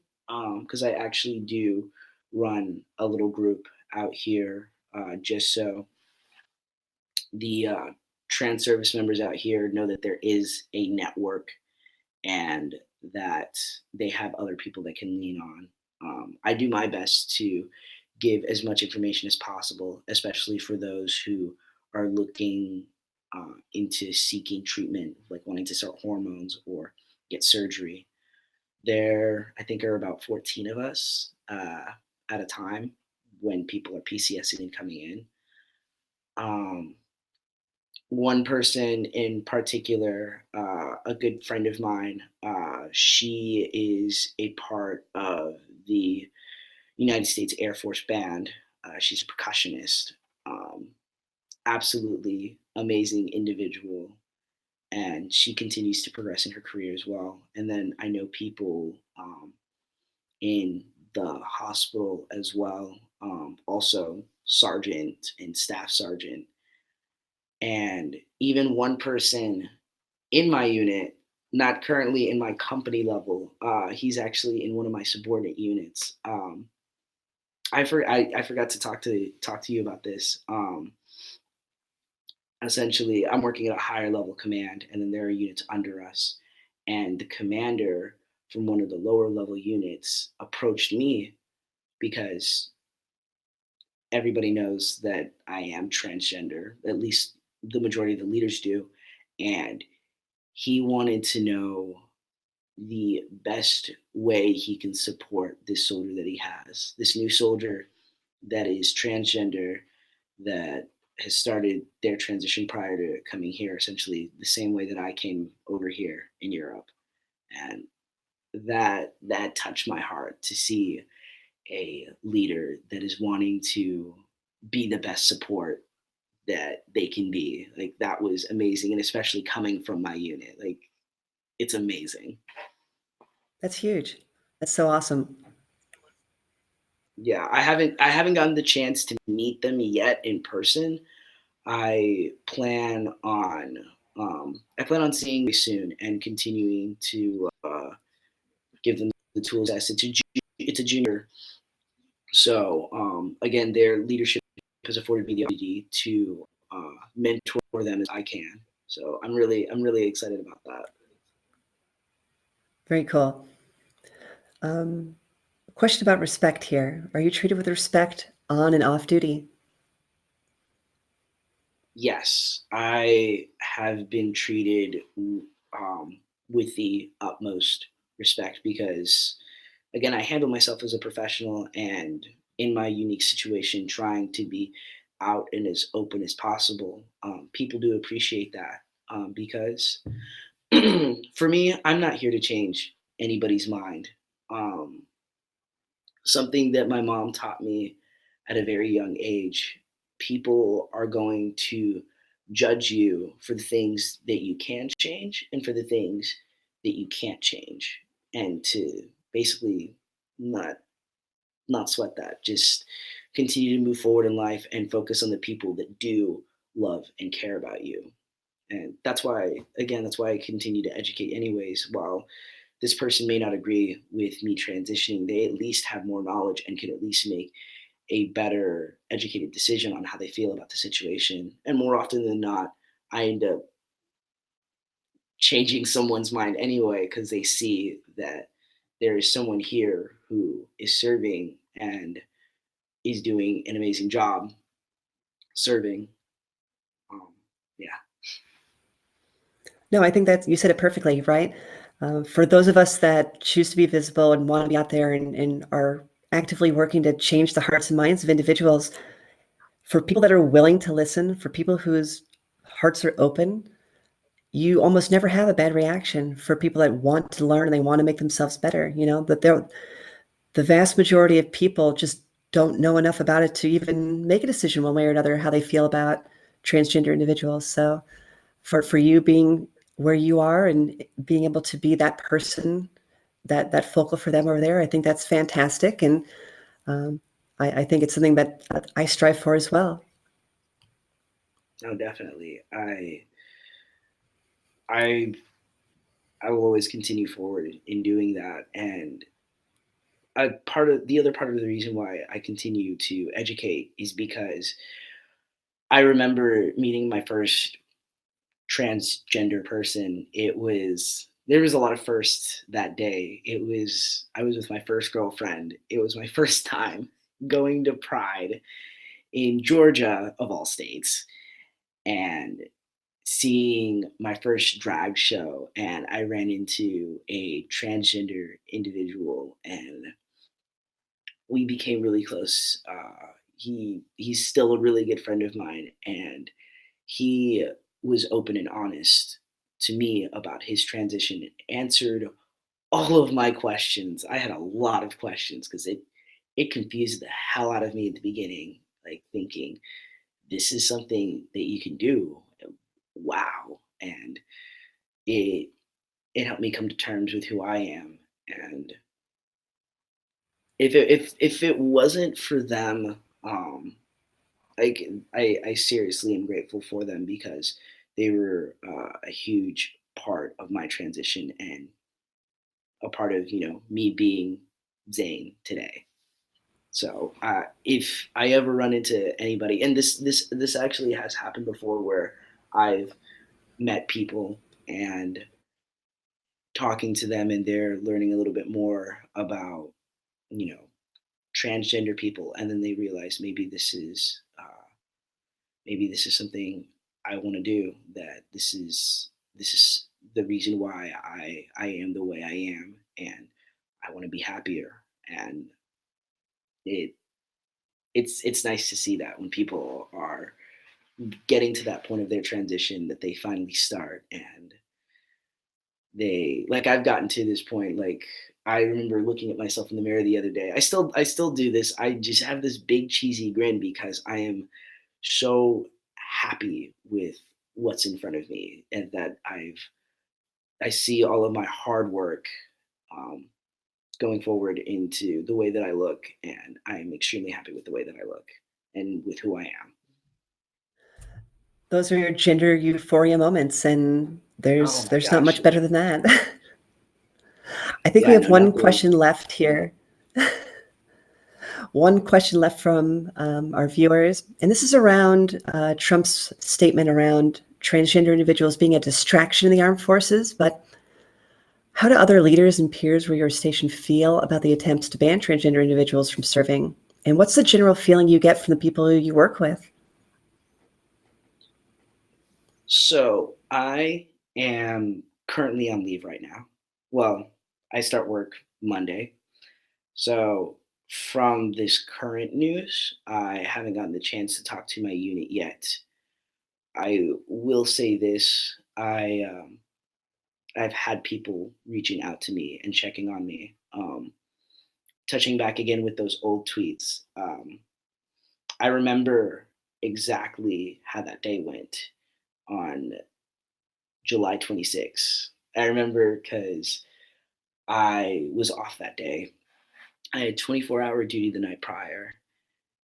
because I actually do run a little group out here, just so the trans service members out here know that there is a network and that they have other people that can lean on. I do my best to give as much information as possible, especially for those who are looking into seeking treatment, like wanting to start hormones or get surgery. There, I think, are about 14 of us at a time when people are PCSing and coming in. Um, One person in particular, a good friend of mine, she is a part of the United States Air Force Band. She's a percussionist. Um, Absolutely amazing individual. And she continues to progress in her career as well. And then I know people in the hospital as well, also sergeant and staff sergeant. And even one person in my unit, not currently in my company level. He's actually in one of my subordinate units. I forgot to talk to you about this. Essentially, I'm working at a higher level command, and then there are units under us. And the commander from one of the lower level units approached me because everybody knows that I am transgender. At least the majority of the leaders do, and he wanted to know the best way he can support this soldier that he has, this new soldier that is transgender, that has started their transition prior to coming here, essentially the same way that I came over here in Europe. And that touched my heart to see a leader that is wanting to be the best support that they can be. Like, that was amazing, and especially coming from my unit, like, it's amazing. That's huge. That's so awesome. Yeah, I haven't gotten the chance to meet them yet in person. I plan on seeing them soon and continuing to give them the tools. As it's a junior, so again, their leadership has afforded me the opportunity to mentor them as I can. So I'm really excited about that. Very cool. Question about respect here. Are you treated with respect on and off duty? Yes, I have been treated with the utmost respect because, again, I handle myself as a professional and in my unique situation, trying to be out and as open as possible. People do appreciate that because for me, I'm not here to change anybody's mind. Um, Something that my mom taught me at a very young age: people are going to judge you for the things that you can change and for the things that you can't change, and to basically not not sweat that. Just continue to move forward in life and focus on the people that do love and care about you. And that's why, again, that's why I continue to educate anyways. While this person may not agree with me transitioning, they at least have more knowledge and can at least make a better educated decision on how they feel about the situation. And more often than not, I end up changing someone's mind anyway because they see that there is someone here who is serving and is doing an amazing job. serving. Um, yeah. No, I think that you said it perfectly, right? For those of us that choose to be visible and want to be out there and are actively working to change the hearts and minds of individuals, for people that are willing to listen, for people whose hearts are open, you almost never have a bad reaction. For people that want to learn and they want to make themselves better, that the vast majority of people just don't know enough about it to even make a decision one way or another how they feel about transgender individuals. So for you being where you are and being able to be that person, that focal for them over there, I think that's fantastic. And um, I think it's something that I strive for as well. No, definitely. I I will always continue forward in doing that. And the other part of the reason why I continue to educate is because I remember meeting my first transgender person. There was a lot of firsts that day. I was with my first girlfriend. It was my first time going to Pride in Georgia of all states, and seeing my first drag show, and I ran into a transgender individual, and we became really close. He's still a really good friend of mine, and he was open and honest to me about his transition, and answered all of my questions. I had a lot of questions because it confused the hell out of me at the beginning, like thinking this is something that you can do. Wow. And it it helped me come to terms with who I am. And if it wasn't for them, like I seriously am grateful for them because they were a huge part of my transition and a part of me being Zane today. So if I ever run into anybody, and this actually has happened before, where I've met people and talking to them, and they're learning a little bit more about you know transgender people, and then they realize maybe this is something I want to do. That this is the reason why I am the way I am, and I want to be happier. And it it's nice to see that when people are getting to that point of their transition, that they finally start, and they like I've gotten to this point. Like, I remember looking at myself in the mirror the other day. I still do this. I just have this big cheesy grin because I am so happy with what's in front of me, and that I see all of my hard work um, going forward into the way that I look, and I'm extremely happy with the way that I look and with who I am. Those are your gender euphoria moments, and Oh my there's not gosh. much better than that. I think we Yeah, have no, one definitely. question left here. One question left from our viewers, and this is around Trump's statement around transgender individuals being a distraction in the armed forces. But how do other leaders and peers where you're stationed feel about the attempts to ban transgender individuals from serving? And what's the general feeling you get from the people who you work with? So I am currently on leave right now. Well, I start work Monday. So from this current news, I haven't gotten the chance to talk to my unit yet. I will say this: I've had people reaching out to me and checking on me. Touching back again with those old tweets, I remember exactly how that day went on July 26th. I remember because I was off that day. I had 24-hour duty the night prior,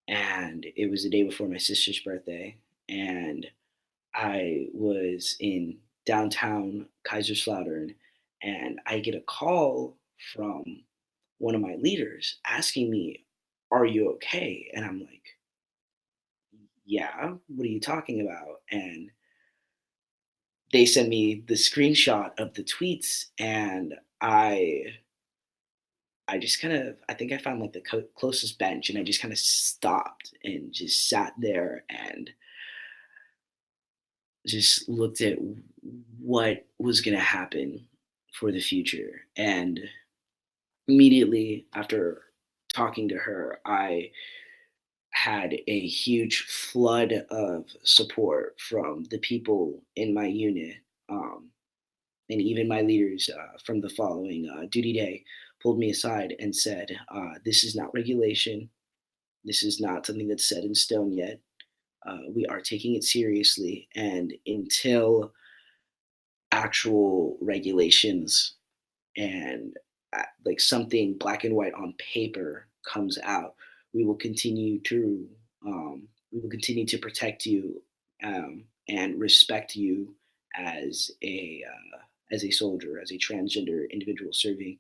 and it was the day before my sister's birthday. And I was in downtown Kaiserslautern, and I get a call from one of my leaders asking me, "Are you okay?" And I'm like, "Yeah, what are you talking about?" And they sent me the screenshot of the tweets, and I think I found like the closest bench, and I just kind of stopped and just sat there and just looked at what was going to happen for the future. And immediately after talking to her, I had a huge flood of support from the people in my unit. And even my leaders from the following duty day pulled me aside and said, "This is not regulation. This is not something that's set in stone yet. We are taking it seriously. And until actual regulations and like something black and white on paper comes out, we will continue to protect you and respect you as a soldier, as a transgender individual serving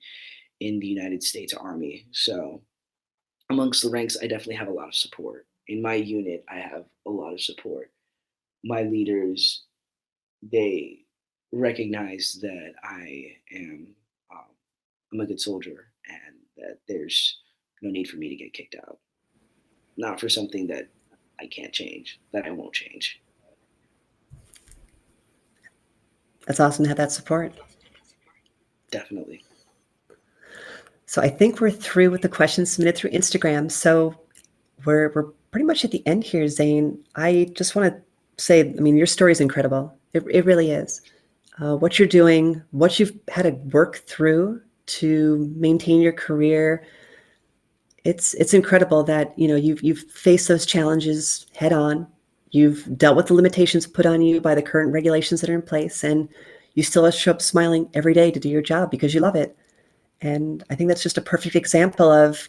in the United States Army." So amongst the ranks, I definitely have a lot of support. In my unit, I have a lot of support. My leaders, they recognize that um, I'm a good soldier and that there's no need for me to get kicked out. Not for something that I can't change, that I won't change. That's awesome to have that support. Definitely. So I think we're through with the questions submitted through Instagram. So we're pretty much at the end here, Zane. I just want to say, I mean, your story is incredible. It really is. What you're doing, what you've had to work through to maintain your career, it's incredible that you've faced those challenges head on. You've dealt with the limitations put on you by the current regulations that are in place, and you still show up smiling every day to do your job because you love it. And I think that's just a perfect example of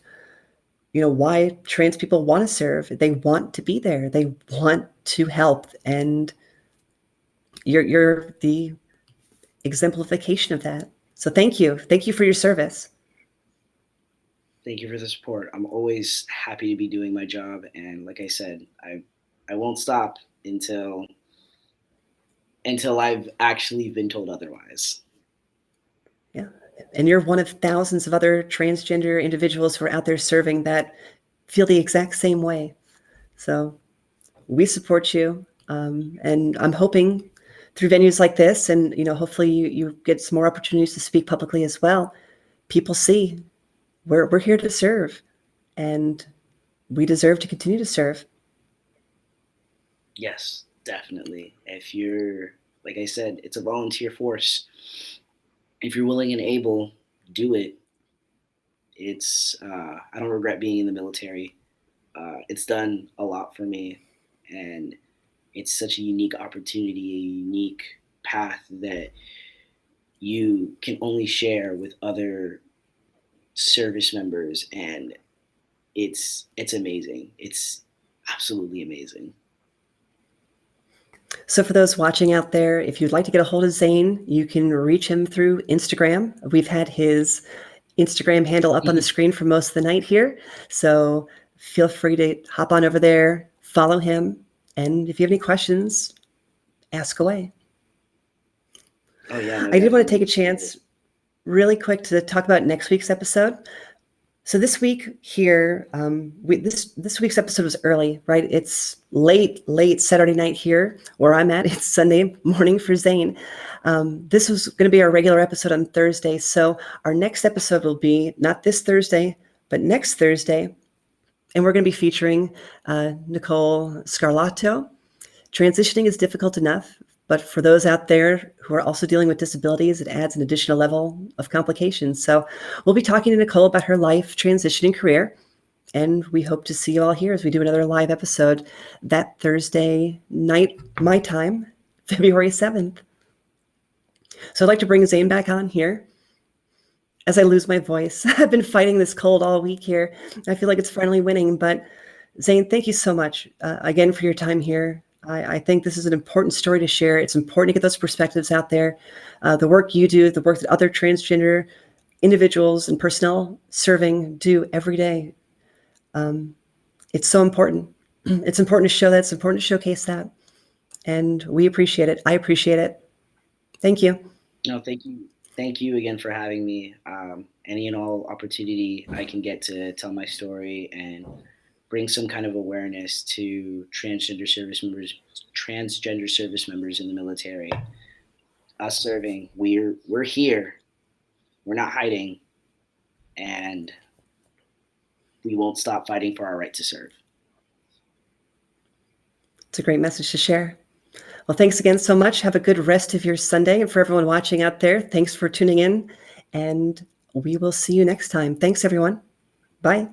why trans people want to serve. They want to be there. They want to help, and you're the exemplification of that. So thank you for your service. Thank you for the support. I'm always happy to be doing my job, and like I said, I won't stop until I've actually been told otherwise. Yeah. And you're one of thousands of other transgender individuals who are out there serving that feel the exact same way. So we support you. And I'm hoping through venues like this, and hopefully you get some more opportunities to speak publicly as well, people see we're here to serve, and we deserve to continue to serve. Yes, definitely. If you're, like I said, it's a volunteer force. If you're willing and able, do it. I don't regret being in the military. It's done a lot for me, and it's such a unique opportunity, a unique path that you can only share with other service members, and it's amazing. It's absolutely amazing. So for those watching out there, if you'd like to get a hold of Zane, you can reach him through Instagram. We've had his Instagram handle up on the screen for most of the night here. So feel free to hop on over there, follow him, and if you have any questions, ask away. Oh yeah, no, I did want to definitely. take a chance really quick to talk about next week's episode. So this week here, this week's episode was early, right? It's late Saturday night here where I'm at. It's Sunday morning for Zane. This was going to be our regular episode on Thursday. So our next episode will be not this Thursday, but next Thursday. And we're going to be featuring Nicole Scarlato. Transitioning is difficult enough, but for those out there who are also dealing with disabilities, it adds an additional level of complications. So we'll be talking to Nicole about her life, transitioning career, and we hope to see you all here as we do another live episode that Thursday night, my time, February 7th. So I'd like to bring Zane back on here as I lose my voice. I've been fighting this cold all week here. I feel like it's finally winning, but Zane, thank you so much again for your time here. I think this is an important story to share. It's important to get those perspectives out there. The work you do, the work that other transgender individuals and personnel serving do every day. It's so important. It's important to show that. It's important to showcase that. And we appreciate it. I appreciate it. Thank you. No, thank you again for having me. any and all opportunity I can get to tell my story and bring some kind of awareness to transgender service members in the military. Us serving, we're here. We're not hiding, and we won't stop fighting for our right to serve. It's a great message to share. Well, thanks again so much. Have a good rest of your Sunday. And for everyone watching out there, thanks for tuning in. And we will see you next time. Thanks, everyone. Bye.